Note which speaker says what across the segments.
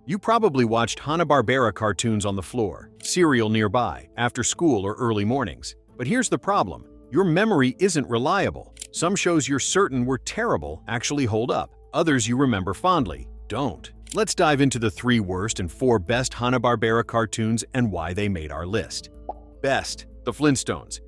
Speaker 1: You probably watched Hanna Barbera cartoons on the floor, cereal nearby, after school or early mornings. But here's the problem. Your memory isn't reliable. Some shows you're certain were terrible actually hold up. Others you remember fondly don't. Let's dive into the 3 worst and 4 best Hanna Barbera cartoons and why they made our list. Best, The Flintstones.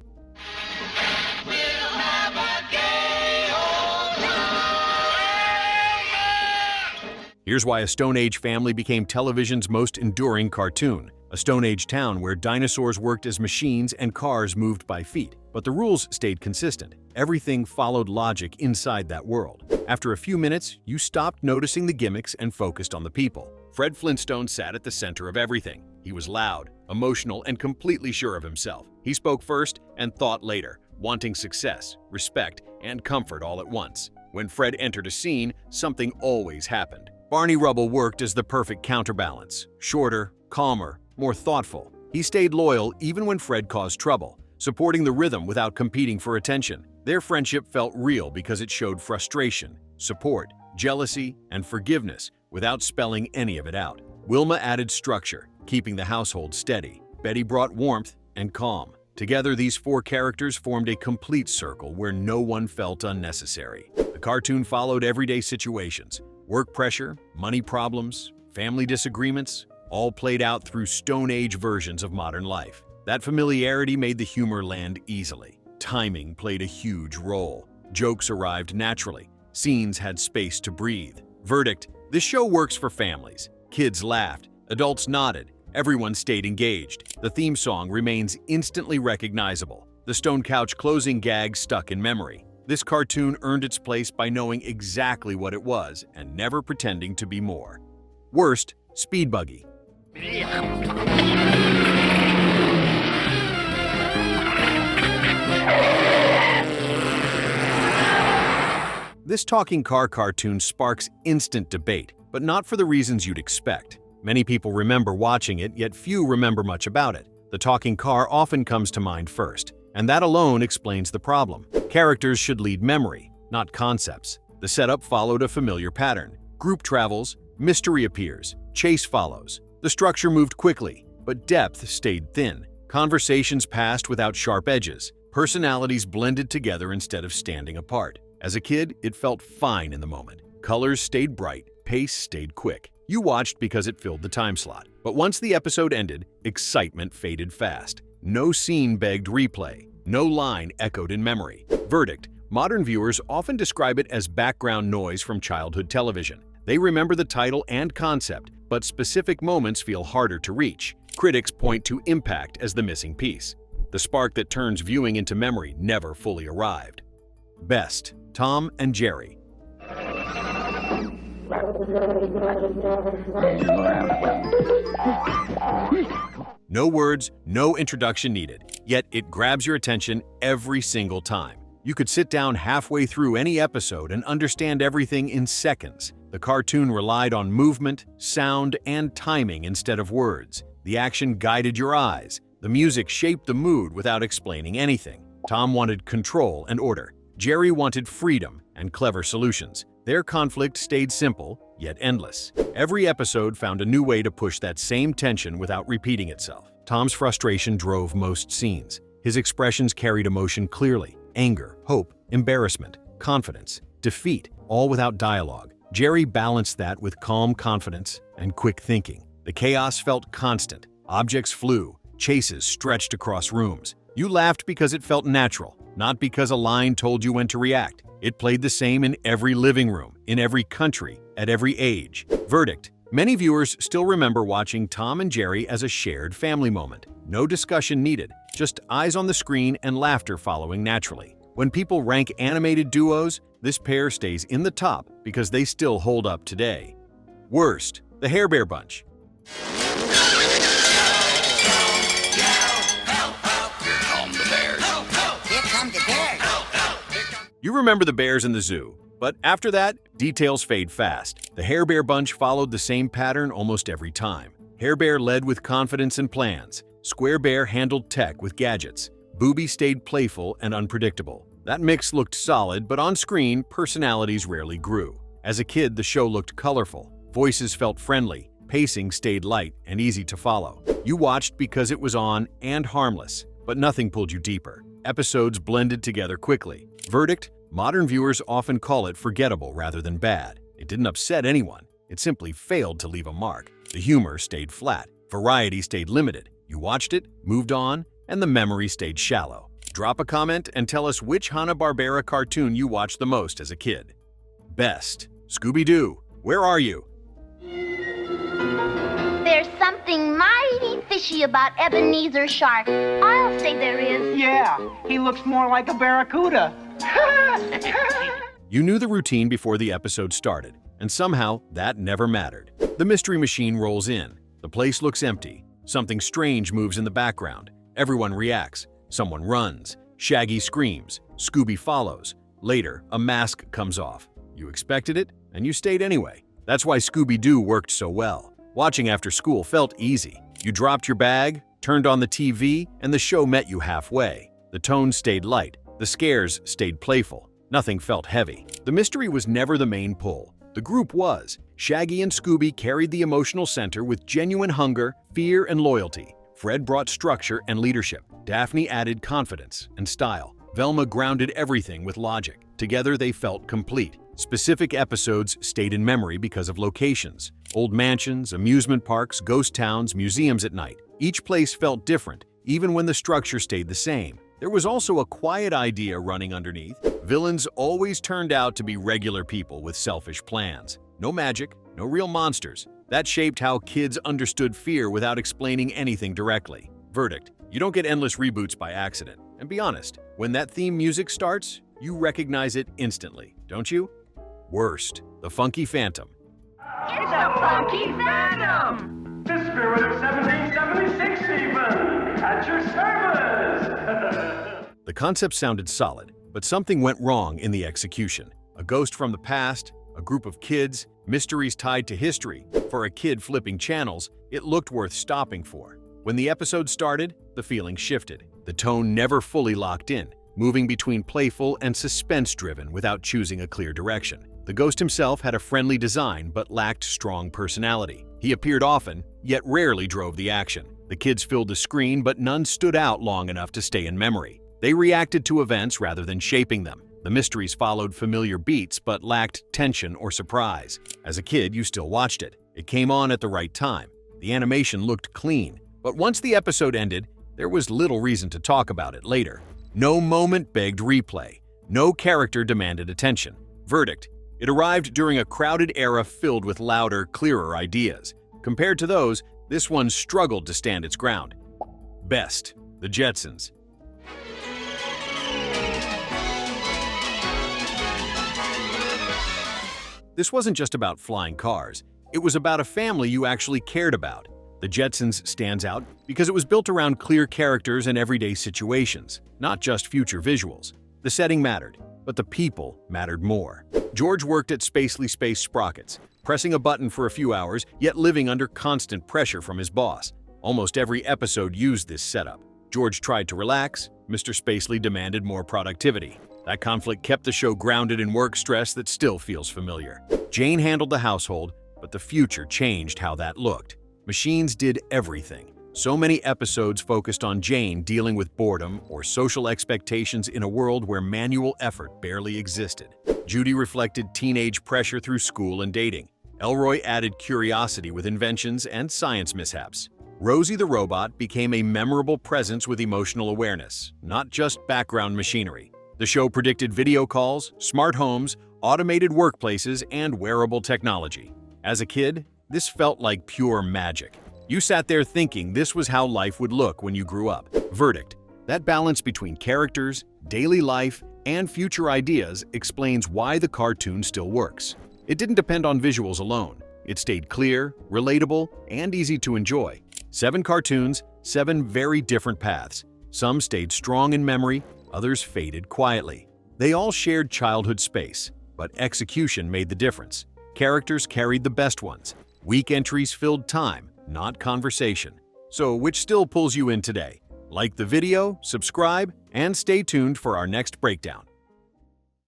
Speaker 1: Here's why a Stone Age family became television's most enduring cartoon. A Stone Age town where dinosaurs worked as machines and cars moved by feet. But the rules stayed consistent. Everything followed logic inside that world. After a few minutes, you stopped noticing the gimmicks and focused on the people. Fred Flintstone sat at the center of everything. He was loud, emotional, and completely sure of himself. He spoke first and thought later, wanting success, respect, and comfort all at once. When Fred entered a scene, something always happened. Barney Rubble worked as the perfect counterbalance. Shorter, calmer, more thoughtful. He stayed loyal even when Fred caused trouble, supporting the rhythm without competing for attention. Their friendship felt real because it showed frustration, support, jealousy, and forgiveness without spelling any of it out. Wilma added structure, keeping the household steady. Betty brought warmth and calm. Together, these 4 characters formed a complete circle where no one felt unnecessary. The cartoon followed everyday situations. Work pressure, money problems, family disagreements, all played out through Stone Age versions of modern life. That familiarity made the humor land easily. Timing played a huge role. Jokes arrived naturally. Scenes had space to breathe. Verdict: this show works for families. Kids laughed, adults nodded, everyone stayed engaged. The theme song remains instantly recognizable. The Stone Couch closing gag stuck in memory. This cartoon earned its place by knowing exactly what it was and never pretending to be more. Worst, Speed Buggy. This talking car cartoon sparks instant debate, but not for the reasons you'd expect. Many people remember watching it, yet few remember much about it. The talking car often comes to mind first, and that alone explains the problem. Characters should lead memory, not concepts. The setup followed a familiar pattern. Group travels, mystery appears, chase follows. The structure moved quickly, but depth stayed thin. Conversations passed without sharp edges. Personalities blended together instead of standing apart. As a kid, it felt fine in the moment. Colors stayed bright, pace stayed quick. You watched because it filled the time slot. But once the episode ended, excitement faded fast. No scene begged replay. No line echoed in memory. Verdict: modern viewers often describe it as background noise from childhood television. They remember the title and concept, but specific moments feel harder to reach. Critics point to impact as the missing piece. The spark that turns viewing into memory never fully arrived. Best, Tom and Jerry. No words, no introduction needed, yet it grabs your attention every single time. You could sit down halfway through any episode and understand everything in seconds. The cartoon relied on movement, sound, and timing instead of words. The action guided your eyes. The music shaped the mood without explaining anything. Tom wanted control and order. Jerry wanted freedom and clever solutions. Their conflict stayed simple, yet endless. Every episode found a new way to push that same tension without repeating itself. Tom's frustration drove most scenes. His expressions carried emotion clearly: anger, hope, embarrassment, confidence, defeat, all without dialogue. Jerry balanced that with calm confidence and quick thinking. The chaos felt constant. Objects flew, chases stretched across rooms. You laughed because it felt natural, not because a line told you when to react. It played the same in every living room, in every country, at every age. Verdict: many viewers still remember watching Tom and Jerry as a shared family moment. No discussion needed, just eyes on the screen and laughter following naturally. When people rank animated duos, this pair stays in the top because they still hold up today. Worst, the Hair Bear Bunch. You remember the bears in the zoo, but after that, details fade fast. The Hair Bear Bunch followed the same pattern almost every time. Hair Bear led with confidence and plans. Square Bear handled tech with gadgets. Booby stayed playful and unpredictable. That mix looked solid, but on screen, personalities rarely grew. As a kid, the show looked colorful. Voices felt friendly. Pacing stayed light and easy to follow. You watched because it was on and harmless, but nothing pulled you deeper. Episodes blended together quickly. Verdict: modern viewers often call it forgettable rather than bad. It didn't upset anyone. It simply failed to leave a mark. The humor stayed flat. Variety stayed limited. You watched it, moved on, and the memory stayed shallow. Drop a comment and tell us which Hanna Barbera cartoon you watched the most as a kid. Best. Scooby Doo, where are you?
Speaker 2: There's something mighty fishy about Ebenezer Shark. I'll say there is.
Speaker 3: Yeah, he looks more like a barracuda.
Speaker 1: You knew the routine before the episode started, and somehow that never mattered. The mystery machine rolls in. The place looks empty. Something strange moves in the background. Everyone reacts. Someone runs. Shaggy screams. Scooby follows. Later, a mask comes off. You expected it, and you stayed anyway. That's why Scooby Doo worked so well. Watching after school felt easy. You dropped your bag, turned on the TV, and the show met you halfway. The tone stayed light. The scares stayed playful. Nothing felt heavy. The mystery was never the main pull. The group was. Shaggy and Scooby carried the emotional center with genuine hunger, fear, and loyalty. Fred brought structure and leadership. Daphne added confidence and style. Velma grounded everything with logic. Together they felt complete. Specific episodes stayed in memory because of locations. Old mansions, amusement parks, ghost towns, museums at night. Each place felt different, even when the structure stayed the same. There was also a quiet idea running underneath. Villains always turned out to be regular people with selfish plans. No magic, no real monsters. That shaped how kids understood fear without explaining anything directly. Verdict: you don't get endless reboots by accident. And be honest, when that theme music starts, you recognize it instantly, don't you? Worst: the Funky Phantom.
Speaker 2: It's a funky phantom!
Speaker 4: The spirit of 1776 even! At your service!
Speaker 1: The concept sounded solid, but something went wrong in the execution. A ghost from the past, a group of kids, mysteries tied to history. For a kid flipping channels, it looked worth stopping for. When the episode started, the feeling shifted. The tone never fully locked in, moving between playful and suspense-driven without choosing a clear direction. The ghost himself had a friendly design but lacked strong personality. He appeared often, yet rarely drove the action. The kids filled the screen, but none stood out long enough to stay in memory. They reacted to events rather than shaping them. The mysteries followed familiar beats but lacked tension or surprise. As a kid, you still watched it. It came on at the right time. The animation looked clean. But once the episode ended, there was little reason to talk about it later. No moment begged replay. No character demanded attention. Verdict: it arrived during a crowded era filled with louder, clearer ideas. Compared to those, this one struggled to stand its ground. Best: the Jetsons. This wasn't just about flying cars. It was about a family you actually cared about. The Jetsons stands out because it was built around clear characters and everyday situations, not just future visuals. The setting mattered, but the people mattered more. George worked at Spacely Space Sprockets, pressing a button for a few hours, yet living under constant pressure from his boss. Almost every episode used this setup. George tried to relax, Mr. Spacely demanded more productivity. That conflict kept the show grounded in work stress that still feels familiar. Jane handled the household, but the future changed how that looked. Machines did everything. So many episodes focused on Jane dealing with boredom or social expectations in a world where manual effort barely existed. Judy reflected teenage pressure through school and dating. Elroy added curiosity with inventions and science mishaps. Rosie the robot became a memorable presence with emotional awareness, not just background machinery. The show predicted video calls, smart homes, automated workplaces, and wearable technology. As a kid, this felt like pure magic. You sat there thinking this was how life would look when you grew up. Verdict: that balance between characters, daily life, and future ideas explains why the cartoon still works. It didn't depend on visuals alone. It stayed clear, relatable, and easy to enjoy. 7 cartoons, 7 very different paths. Some stayed strong in memory, others faded quietly. They all shared childhood space, but execution made the difference. Characters carried the best ones. Weak entries filled time, not conversation. So which still pulls you in today? Like the video, subscribe, and stay tuned for our next breakdown.